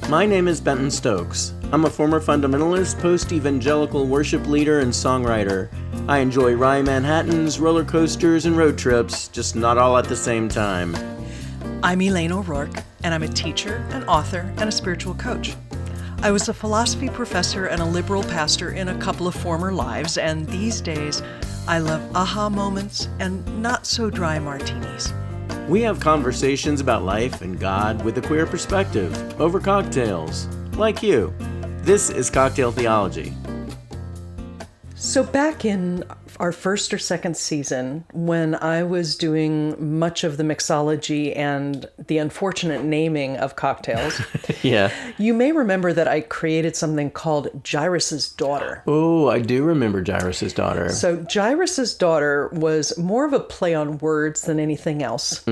My name is Benton Stokes. I'm a former fundamentalist, post-evangelical worship leader, and songwriter. I enjoy wry Manhattans, roller coasters, and road trips, just not all at the same time. I'm Elane O'Rourke, and I'm a teacher, an author, and a spiritual coach. I was a philosophy professor and a liberal pastor in a couple of former lives, and these days, I love aha moments and not-so-dry martinis. We have conversations about life and God with a queer perspective, over cocktails, like you. This is Cocktail Theology. So back in our first or second season, when I was doing much of the mixology and the unfortunate naming of cocktails, Yeah. you may remember that I created something called Jairus' Daughter. Oh, I do remember Jairus' Daughter. So Jairus' Daughter was more of a play on words than anything else,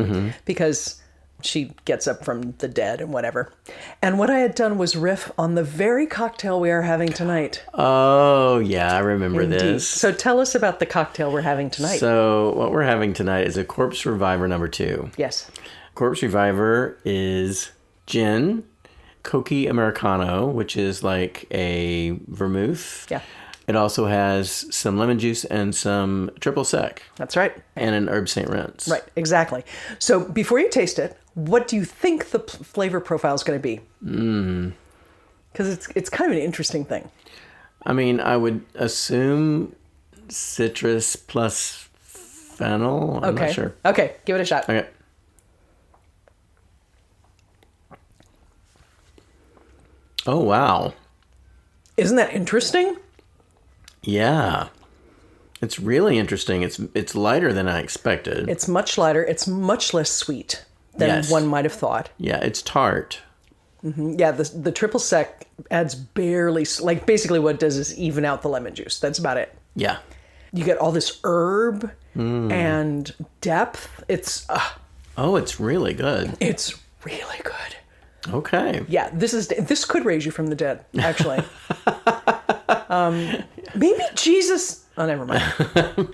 because she gets up from the dead and whatever. And what I had done was riff on the very cocktail we are having tonight. Oh, yeah, I remember Indeed. this. So tell us about the cocktail we're having tonight. So what we're having tonight is a Corpse Reviver number 2. Yes. Corpse Reviver is gin, Coqui Americano, which is like a vermouth. Yeah. It also has some lemon juice and some triple sec. That's right. And an herb St. Rents. Right, exactly. So before you taste it, what do you think the flavor profile is going to be? Because it's kind of an interesting thing. I mean, I would assume citrus plus fennel. I'm not sure. Okay, give it a shot. Okay. Oh, wow. Isn't that interesting? Yeah. It's really interesting. It's lighter than I expected. It's much lighter. It's much less sweet than one might have thought. Yeah, it's tart. Yeah, the triple sec adds barely, like basically what it does is even out the lemon juice. That's about it. Yeah. You get all this herb and depth. It's it's really good. it's really good. Okay. Yeah, this could raise you from the dead, actually. Maybe Jesus. Oh, never mind.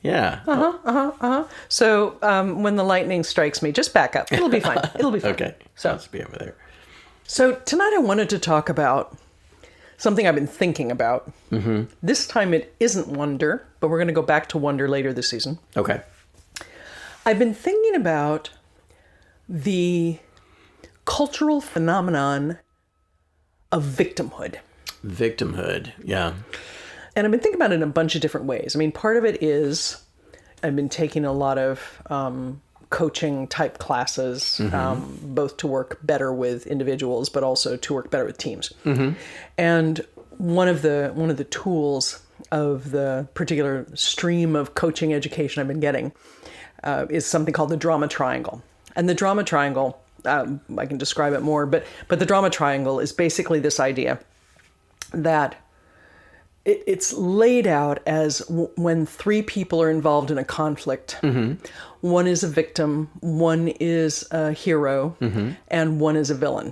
Yeah. So when the lightning strikes me, just back up. It'll be fine. It'll be fine. Okay. So Let's be over there. So tonight I wanted to talk about something I've been thinking about. This time it isn't wonder, but we're going to go back to wonder later this season. Okay. I've been thinking about the cultural phenomenon of victimhood. Victimhood. Yeah. And I've been thinking about it in a bunch of different ways. I mean, part of it is I've been taking a lot of coaching type classes, both to work better with individuals, but also to work better with teams. And one of the tools of the particular stream of coaching education I've been getting is something called the drama triangle. And the drama triangle, I can describe it more, but the drama triangle is basically this idea that it's laid out as when three people are involved in a conflict. One is a victim, one is a hero, and one is a villain.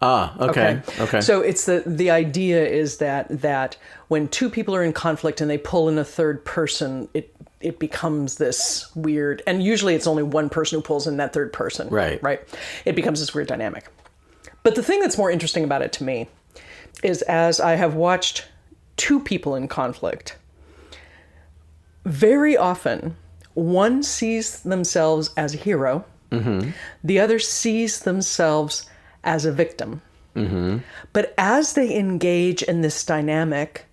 Ah, okay. So it's the idea is that when two people are in conflict and they pull in a third person, it becomes this weird, and usually it's only one person who pulls in that third person. Right. It becomes this weird dynamic. But the thing that's more interesting about it to me is, as I have watched two people in conflict, very often one sees themselves as a hero, the other sees themselves as a victim. But as they engage in this dynamic,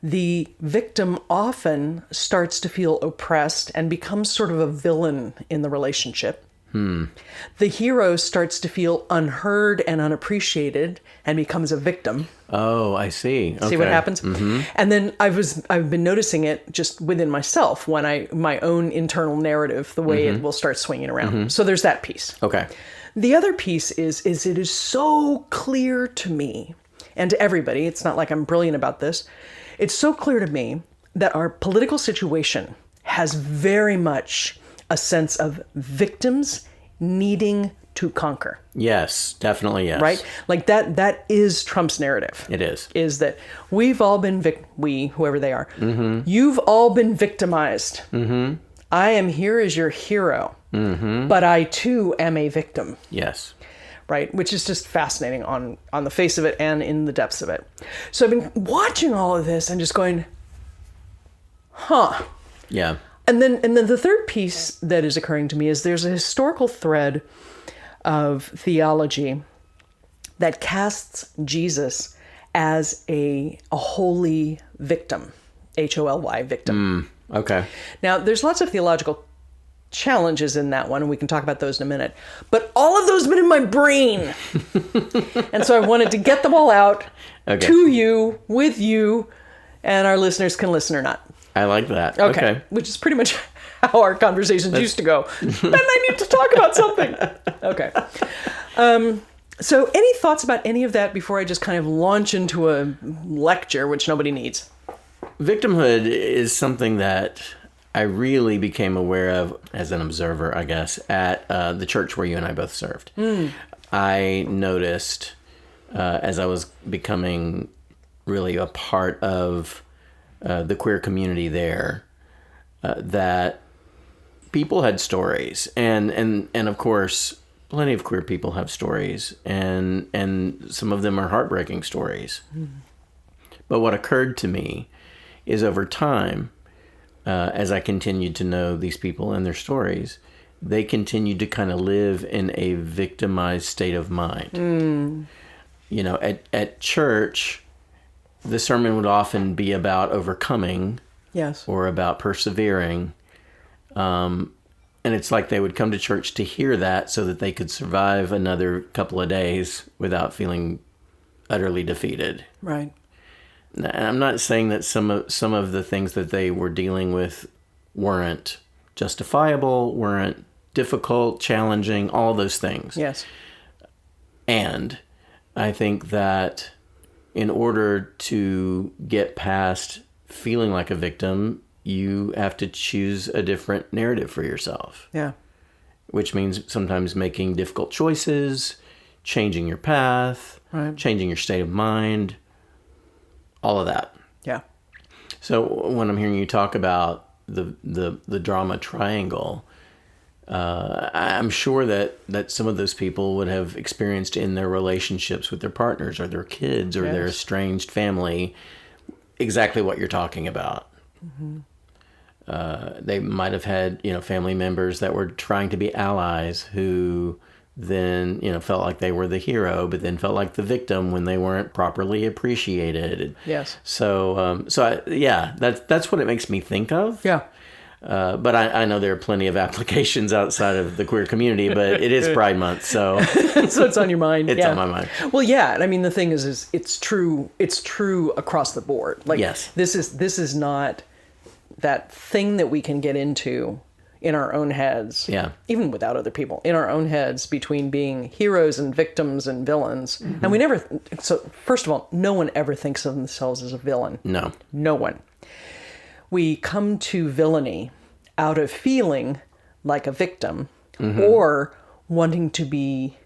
the victim often starts to feel oppressed and becomes sort of a villain in the relationship. The hero starts to feel unheard and unappreciated and becomes a victim. Oh, I see. Okay. See what happens? And then I've been noticing it just within myself when my own internal narrative, the way it will start swinging around. So there's that piece. Okay. The other piece is it is so clear to me and to everybody, it's not like I'm brilliant about this, it's so clear to me that our political situation has very much a sense of victims needing to conquer. Yes, definitely yes. Right? Like that is Trump's narrative. It is. Is that we've all been, whoever they are, you've all been victimized. I am here as your hero, but I too am a victim. Yes. right? Which is just fascinating on the face of it and in the depths of it. So I've been watching all of this and just going, huh. Yeah. And then the third piece that is occurring to me is there's a historical thread of theology that casts Jesus as a holy victim, Holy victim. Okay. Now, there's lots of theological challenges in that one, and we can talk about those in a minute. But all of those have been in my brain. And so I wanted to get them all out to you, with you, and our listeners can listen or not. I like that. Okay. Which is pretty much how our conversations used to go. Then I need to talk about something. Okay. So any thoughts about any of that before I just kind of launch into a lecture, which nobody needs? Victimhood is something that I really became aware of as an observer, I guess, at the church where you and I both served. I noticed as I was becoming really a part of the queer community there, that people had stories, and of course, plenty of queer people have stories, and some of them are heartbreaking stories. But what occurred to me is over time, as I continued to know these people and their stories, they continued to kind of live in a victimized state of mind. You know, at church, the sermon would often be about overcoming, or about persevering. And it's like they would come to church to hear that so that they could survive another couple of days without feeling utterly defeated. Right. And I'm not saying that some of the things that they were dealing with weren't justifiable, weren't difficult, challenging, all those things. Yes. And I think that in order to get past feeling like a victim, you have to choose a different narrative for yourself. Yeah. Which means sometimes making difficult choices, changing your path, changing your state of mind, all of that. Yeah. So when I'm hearing you talk about the drama triangle, I'm sure that some of those people would have experienced in their relationships with their partners or their kids or their estranged family exactly what you're talking about. They might have had, family members that were trying to be allies who then, felt like they were the hero, but then felt like the victim when they weren't properly appreciated. Yes. So, that's what it makes me think of. Yeah. But I know there are plenty of applications outside of the queer community, but it is Pride Month, so so it's on your mind. It's on my mind. Well, yeah, and I mean the thing is it's true across the board. Like this is not that thing that we can get into in our own heads. Yeah. Even without other people, in our own heads between being heroes and victims and villains. Mm-hmm. And we never first of all, no one ever thinks of themselves as a villain. No. No one. We come to villainy out of feeling like a victim or wanting to be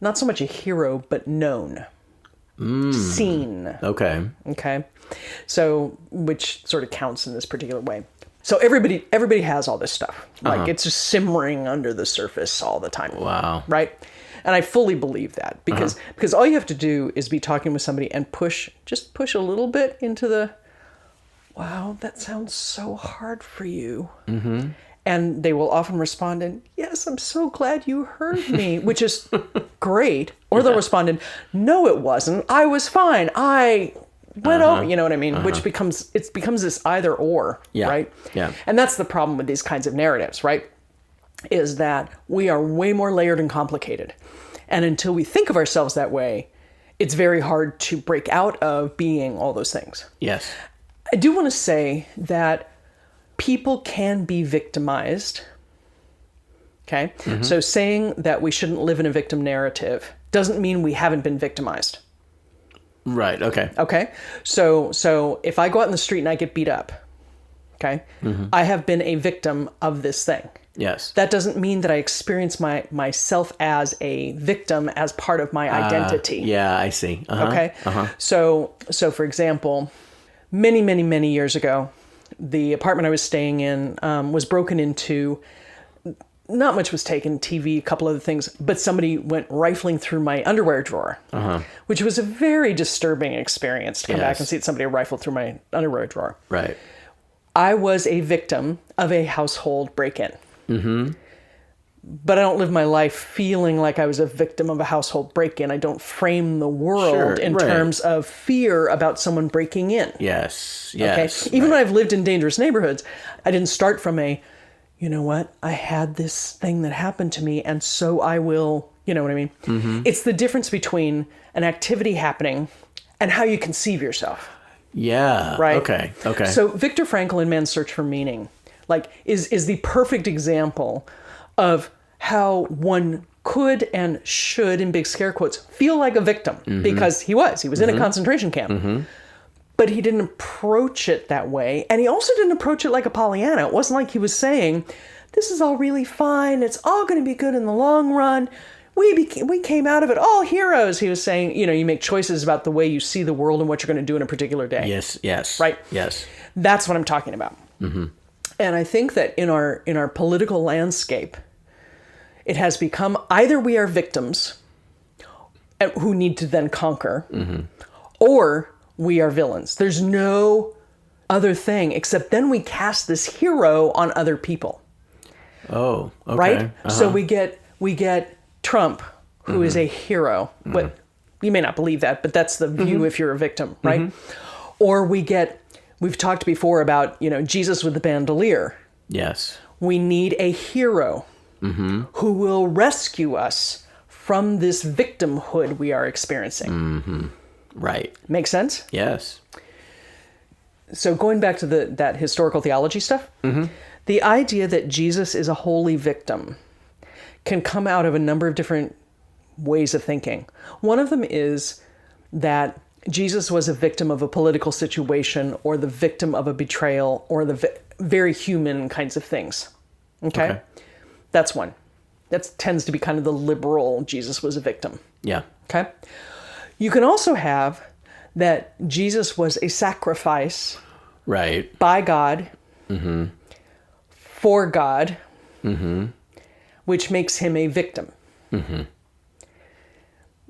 not so much a hero, but known, seen. Okay. So, which sort of counts in this particular way. So everybody has all this stuff. Like it's just simmering under the surface all the time. Wow. Right? And I fully believe that because all you have to do is be talking with somebody and push a little bit into the, wow, that sounds so hard for you. Mm-hmm. And they will often respond in, yes, I'm so glad you heard me, which is great. Or they'll respond in, no, it wasn't. I was fine. I went over, you know what I mean? Which becomes this either or, right? Yeah. And that's the problem with these kinds of narratives, right? Is that we are way more layered and complicated. And until we think of ourselves that way, it's very hard to break out of being all those things. Yes. I do want to say that people can be victimized. Okay? Mm-hmm. So saying that we shouldn't live in a victim narrative doesn't mean we haven't been victimized. Right. Okay. Okay. So if I go out in the street and I get beat up, okay, I have been a victim of this thing. Yes. That doesn't mean that I experience myself as a victim as part of my identity. Yeah, I see. Okay. So for example, many years ago, the apartment I was staying in was broken into not much was taken, TV, a couple other things, but somebody went rifling through my underwear drawer, which was a very disturbing experience to come back and see somebody rifle through my underwear drawer. Right. I was a victim of a household break-in. Mm-hmm. But I don't live my life feeling like I was a victim of a household break-in. I don't frame the world in terms of fear about someone breaking in. Yes. Okay? Even when I've lived in dangerous neighborhoods, I didn't start from you know what, I had this thing that happened to me, and so I will, you know what I mean? Mm-hmm. It's the difference between an activity happening and how you conceive yourself. Yeah. Right? Okay. So Viktor Frankl in Man's Search for Meaning, is the perfect example of how one could and should, in big scare quotes, feel like a victim, because he was in a concentration camp. Mm-hmm. But he didn't approach it that way. And he also didn't approach it like a Pollyanna. It wasn't like he was saying, this is all really fine. It's all going to be good in the long run. We came out of it all heroes. He was saying, you make choices about the way you see the world and what you're going to do in a particular day. Yes. Right? Yes. That's what I'm talking about. Mm-hmm. And I think that in our political landscape, it has become either we are victims who need to then conquer, or we are villains. There's no other thing except then we cast this hero on other people. Oh, okay. Right? Uh-huh. So we get Trump, who is a hero. But you may not believe that, but that's the view if you're a victim, right? Or we've talked before about, Jesus with the bandolier. Yes. We need a hero who will rescue us from this victimhood we are experiencing. Mm-hmm. Right. Make sense? Yes. So going back to that historical theology stuff, the idea that Jesus is a holy victim can come out of a number of different ways of thinking. One of them is that Jesus was a victim of a political situation or the victim of a betrayal or the very human kinds of things. Okay? That's one. That tends to be kind of the liberal Jesus was a victim. Yeah. Okay? You can also have that Jesus was a sacrifice by God, for God, which makes him a victim.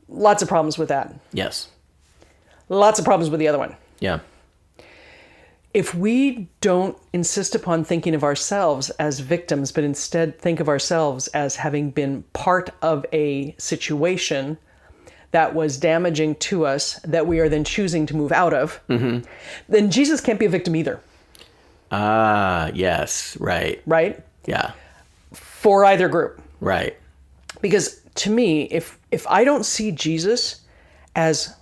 Lots of problems with that. Yes. Lots of problems with the other one. Yeah. If we don't insist upon thinking of ourselves as victims, but instead think of ourselves as having been part of a situation that was damaging to us, that we are then choosing to move out of, then Jesus can't be a victim either. Yes, right. Right? Yeah. For either group. Right. Because to me, if I don't see Jesus as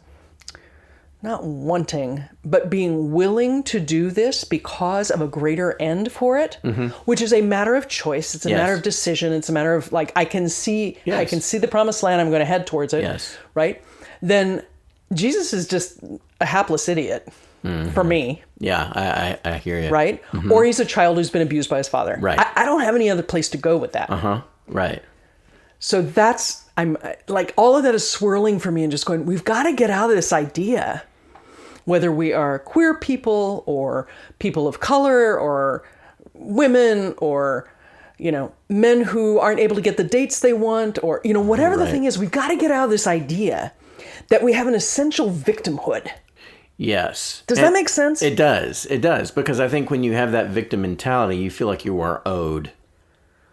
not wanting, but being willing to do this because of a greater end for it, which is a matter of choice. It's a matter of decision. It's a matter of I can see the promised land. I'm going to head towards it. Yes. Right? Then Jesus is just a hapless idiot for me. Yeah, I hear you. Right? Or he's a child who's been abused by his father. Right. I don't have any other place to go with that. Right. So I'm all of that is swirling for me and just going, we've got to get out of this idea, whether we are queer people or people of color or women or, men who aren't able to get the dates they want or, whatever the thing is, we've got to get out of this idea that we have an essential victimhood. Yes. Does that make sense? It does. It does. Because I think when you have that victim mentality, you feel like you are owed.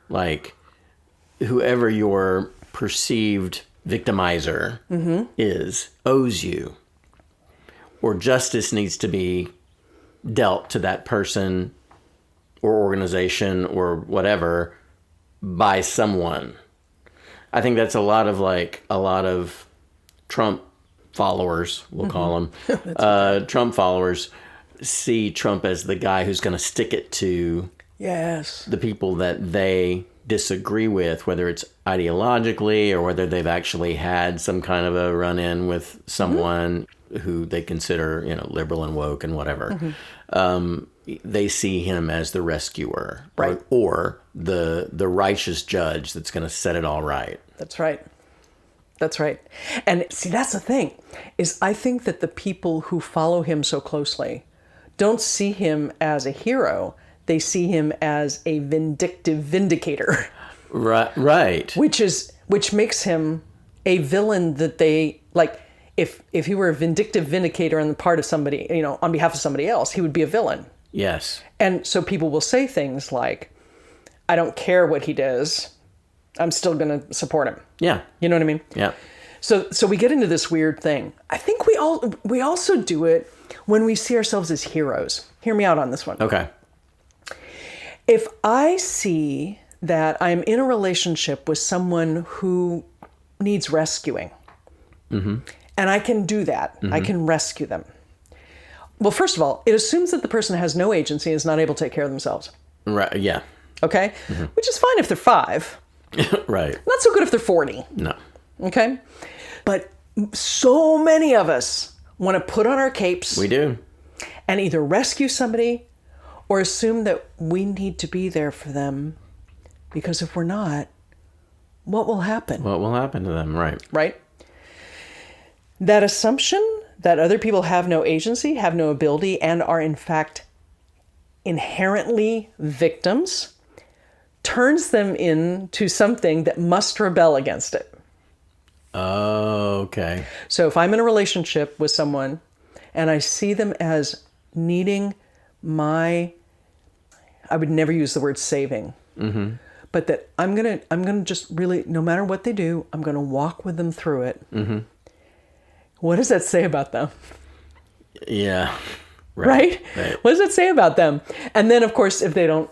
Like, whoever your perceived victimizer is owes you. Or justice needs to be dealt to that person or organization or whatever by someone. I think that's a lot of Trump followers, we'll call them. Trump followers see Trump as the guy who's going to stick it to the people that they disagree with, whether it's ideologically or whether they've actually had some kind of a run-in with someone who they consider, liberal and woke and whatever. They see him as the rescuer, right? Or the righteous judge that's going to set it all right. That's right. That's right. And see, that's the thing, is I think that the people who follow him so closely don't see him as a hero. They see him as a vindictive vindicator. Right. Which makes him a villain that they like. If he were a vindictive vindicator on the part of somebody, on behalf of somebody else, he would be a villain. Yes. And so people will say things like, I don't care what he does. I'm still going to support him. Yeah. You know what I mean? Yeah. So we get into this weird thing. I think we also do it when we see ourselves as heroes. Hear me out on this one. Okay. If I see that I'm in a relationship with someone who needs rescuing, and I can do that, I can rescue them. Well, first of all, it assumes that the person has no agency and is not able to take care of themselves. Right. Yeah. Okay? Which is fine if they're 5. Right. Not so good if they're 40. No. Okay? But so many of us want to put on our capes. We do. And either rescue somebody or assume that we need to be there for them. Because if we're not, what will happen? What will happen to them? Right. Right? That assumption that other people have no agency, have no ability, and are in fact inherently victims turns them into something that must rebel against it. Oh, okay. So if I'm in a relationship with someone and I see them as needing I would never use the word saving, but that I'm gonna just really, no matter what they do, I'm gonna walk with them through it. What does that say about them? Yeah. Right? What does that say about them? And then, of course, if they don't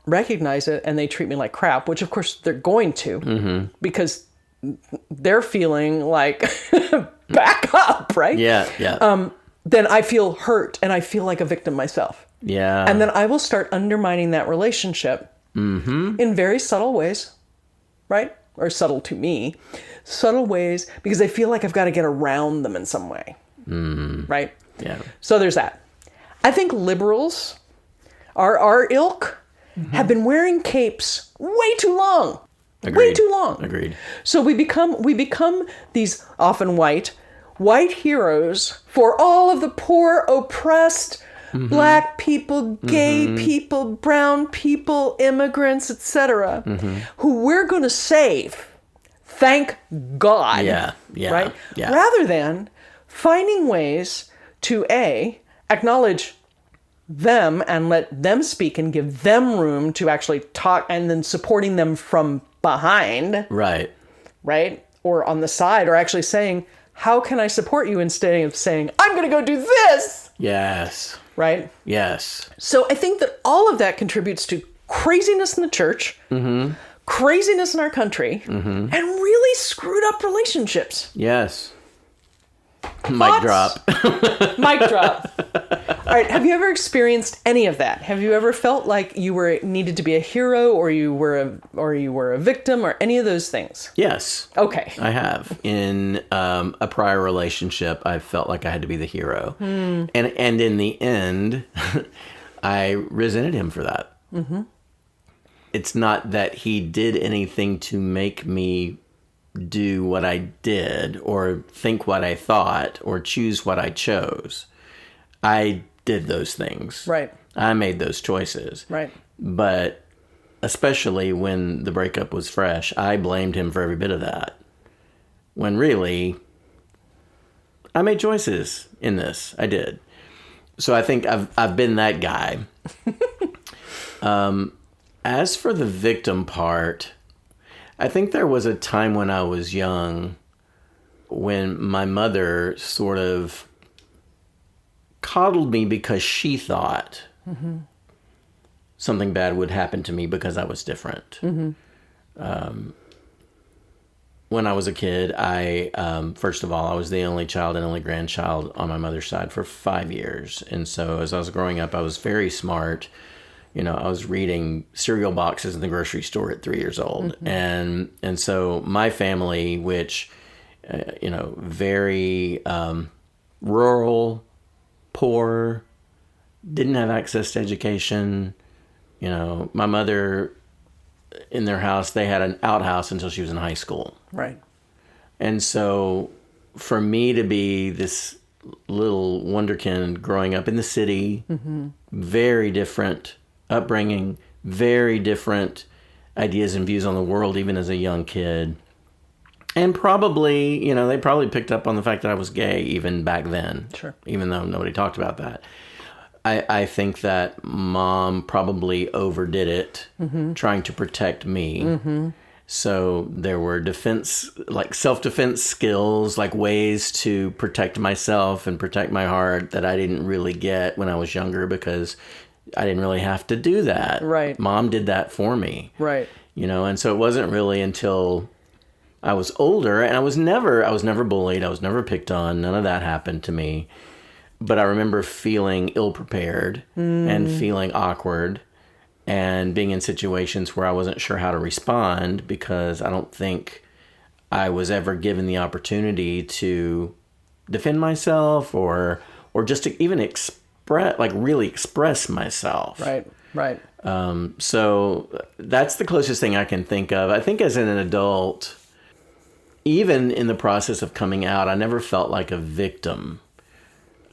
recognize it and they treat me like crap, which of course they're going to, because they're feeling like back up, right? Yeah. Yeah. Then I feel hurt and I feel like a victim myself. Yeah. And then I will start undermining that relationship in very subtle ways, right? Or subtle to me, subtle ways, because I feel like I've got to get around them in some way, right? Yeah. So there's that. I think liberals, our ilk, have been wearing capes way too long. Agreed. Way too long. Agreed. So we become these often white heroes for all of the poor, oppressed, black people, gay people, brown people, immigrants, etc., who we're going to save. Thank God. Yeah. Yeah. Right? Yeah. Rather than finding ways to acknowledge them and let them speak and give them room to actually talk, and then supporting them from behind. Right. Right? Or on the side, or actually saying, how can I support you, instead of saying, I'm going to go do this. Yes. Right? Yes. So I think that all of that contributes to craziness in the church, craziness in our country, and really screwed up relationships. Yes. Mic drop. Mic drop. All right. Have you ever experienced any of that? Have you ever felt like you needed to be a hero, or you were a victim, or any of those things? Yes. Okay. I have. In a prior relationship, I felt like I had to be the hero. And in the end, I resented him for that. It's not that he did anything to make me do what I did, or think what I thought, or choose what I chose. I did those things. Right. I made those choices. Right. But especially when the breakup was fresh, I blamed him for every bit of that. When really, I made choices in this. I did. So I think I've been that guy. As for the victim part, I think there was a time when I was young when my mother sort of coddled me because she thought something bad would happen to me because I was different. When I was a kid, first of all, I was the only child and only grandchild on my mother's side for 5 years. And so as I was growing up, I was very smart. I was reading cereal boxes in the grocery store at 3 years old. And so my family, which, very rural, poor, didn't have access to education. My mother, in their house, they had an outhouse until she was in high school. Right. And so for me to be this little wonderkind growing up in the city, very different upbringing, very different ideas and views on the world, even as a young kid. And probably, they probably picked up on the fact that I was gay even back then. Sure. Even though nobody talked about that. I think that Mom probably overdid it, trying to protect me. So there were self-defense skills, like ways to protect myself and protect my heart that I didn't really get when I was younger because I didn't really have to do that. Right. Mom did that for me. Right. And so it wasn't really until I was older, and I was never bullied. I was never picked on. None of that happened to me. But I remember feeling ill-prepared and feeling awkward and being in situations where I wasn't sure how to respond because I don't think I was ever given the opportunity to defend myself or just to even really express myself. Right. So that's the closest thing I can think of. I think as an adult, even in the process of coming out, I never felt like a victim.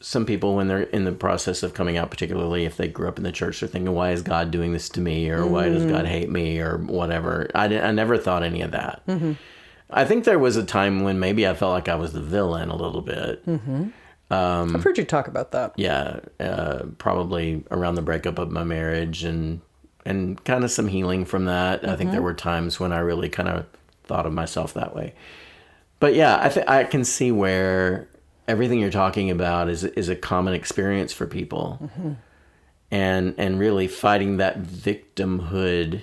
Some people, when they're in the process of coming out, particularly if they grew up in the church, they're thinking, why is God doing this to me? Or why does God hate me? Or whatever. I never thought any of that. I think there was a time when maybe I felt like I was the villain a little bit. I've heard you talk about that. Yeah, probably around the breakup of my marriage and kind of some healing from that. I think there were times when I really kind of thought of myself that way. But yeah, I can see where everything you're talking about is a common experience for people. And really fighting that victimhood,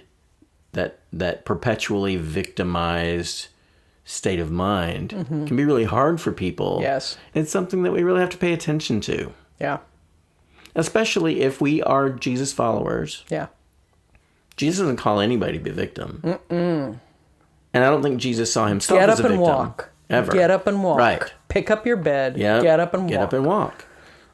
that perpetually victimized state of mind can be really hard for people. Yes. It's something that we really have to pay attention to. Yeah. Especially if we are Jesus followers. Yeah. Jesus doesn't call anybody to be a victim. And I don't think Jesus saw himself as a victim. Get up and walk. Ever. Get up and walk. Right. Pick up your bed. Yep. Get up and walk. Get up and walk.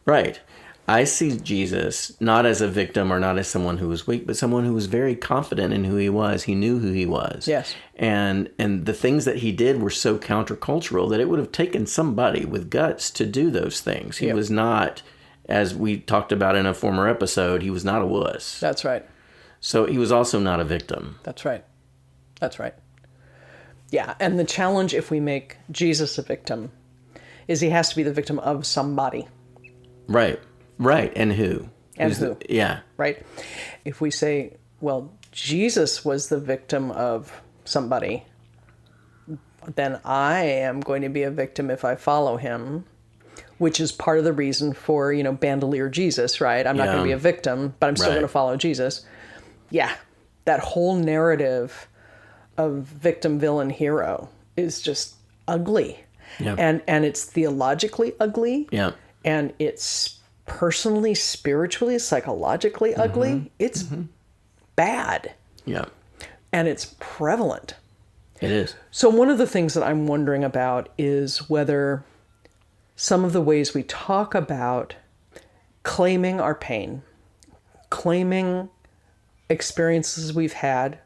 Right. I see Jesus not as a victim or not as someone who was weak, but someone who was very confident in who he was. He knew who he was. Yes. And the things that he did were so countercultural that it would have taken somebody with guts to do those things. He was not, as we talked about in a former episode, he was not a wuss. That's right. So he was also not a victim. That's right. That's right. Yeah, and the challenge if we make Jesus a victim is he has to be the victim of somebody. Right. Right. And who? And who? Yeah. Right. If we say, well, Jesus was the victim of somebody, then I am going to be a victim if I follow him, which is part of the reason for, bandolier Jesus, right? I'm not going to be a victim, but I'm still going to follow Jesus. Yeah. That whole narrative of victim, villain, hero is just ugly. Yep. And it's theologically ugly. Yeah. And it's personally, spiritually, psychologically ugly. It's bad. Yeah. And it's prevalent. It is. So one of the things that I'm wondering about is whether some of the ways we talk about claiming our pain, claiming experiences we've had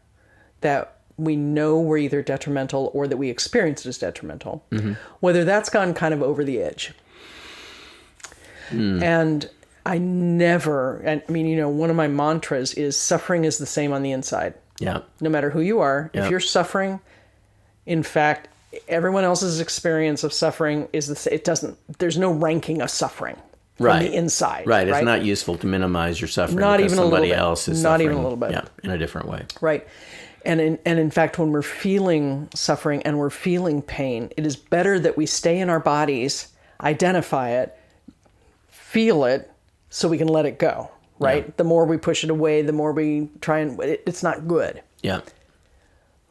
that we know were either detrimental or that we experienced as detrimental, whether that's gone kind of over the edge. And one of my mantras is suffering is the same on the inside. Yeah. No matter who you are, Yep. if you're suffering, in fact, everyone else's experience of suffering is there's no ranking of suffering from the inside. Right. It's not useful to minimize your suffering Not because even a little somebody bit. else is Not suffering. even a little bit. Yeah, in a different way. Right. And in fact, when we're feeling suffering and we're feeling pain, it is better that we stay in our bodies, identify it, feel it, so we can let it go, right? Yeah. The more we push it away, the more we try it's not good. Yeah.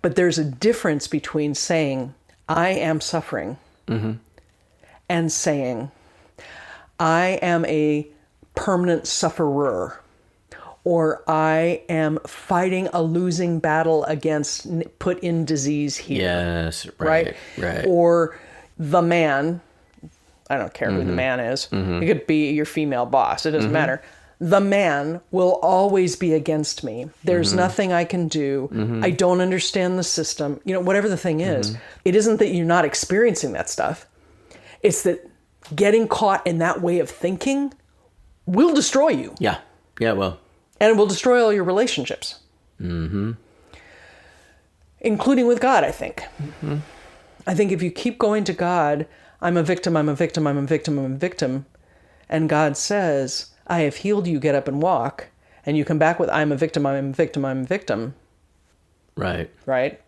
But there's a difference between saying, I am suffering, and saying, I am a permanent sufferer, or I am fighting a losing battle against put in disease here. Yes, right. Or the man, I don't care who the man is. It could be your female boss. It doesn't matter. The man will always be against me. There's nothing I can do. I don't understand the system. Whatever the thing is, it isn't that you're not experiencing that stuff. It's that getting caught in that way of thinking will destroy you. Yeah. Yeah, well. And it will destroy all your relationships. including with God, I think. I think if you keep going to God, I'm a victim, I'm a victim, I'm a victim, I'm a victim, and God says, I have healed you, get up and walk, and you come back with, I'm a victim, I'm a victim, I'm a victim. Right. Right?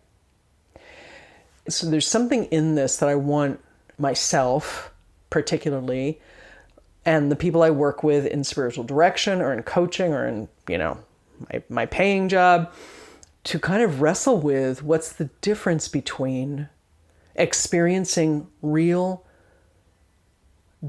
So there's something in this that I want myself, particularly, and the people I work with in spiritual direction or in coaching or in, my paying job, to kind of wrestle with what's the difference between experiencing real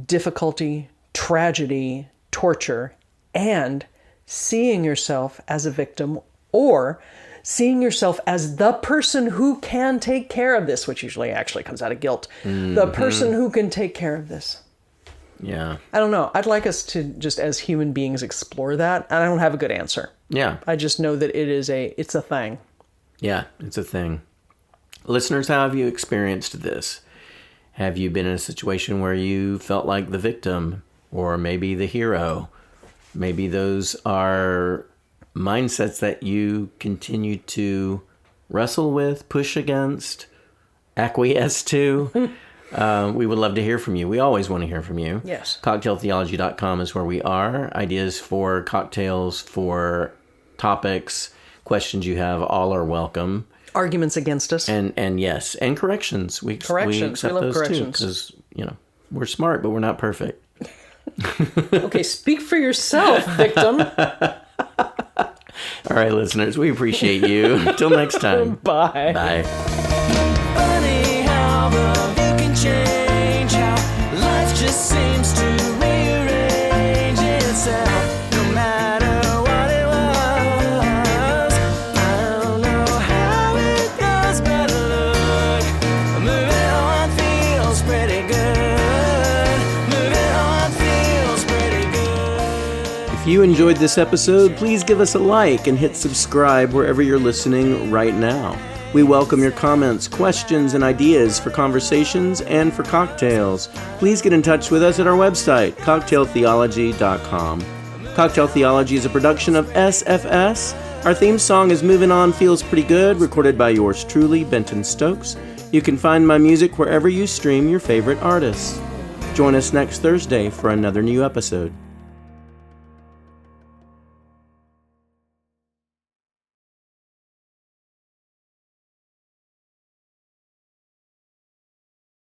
difficulty, tragedy, torture, and seeing yourself as a victim or seeing yourself as the person who can take care of this, which usually actually comes out of guilt. The person who can take care of this. Yeah. I don't know. I'd like us to just as human beings explore that. And I don't have a good answer. Yeah. I just know that it's a thing. Yeah, it's a thing. Listeners, how have you experienced this? Have you been in a situation where you felt like the victim or maybe the hero? Maybe those are mindsets that you continue to wrestle with, push against, acquiesce to. We would love to hear from you. We always want to hear from you. Yes. Cocktailtheology.com is where we are. Ideas for cocktails, for topics, questions you have, all are welcome. Arguments against us. And yes, and corrections. We accept We love those corrections. too, because, we're smart, but we're not perfect. Okay, speak for yourself, victim. All right, listeners, we appreciate you. Until next time. Bye. Bye. Funny how the view can change, how life just seems to rearrange itself. No matter what it was, I don't know how it goes, but look, moving on feels pretty good. Moving on feels pretty good. If you enjoyed this episode, please give us a like and hit subscribe wherever you're listening right now. We welcome your comments, questions, and ideas for conversations and for cocktails. Please get in touch with us at our website, cocktailtheology.com. Cocktail Theology is a production of SFS. Our theme song is Moving On Feels Pretty Good, recorded by yours truly, Benton Stokes. You can find my music wherever you stream your favorite artists. Join us next Thursday for another new episode.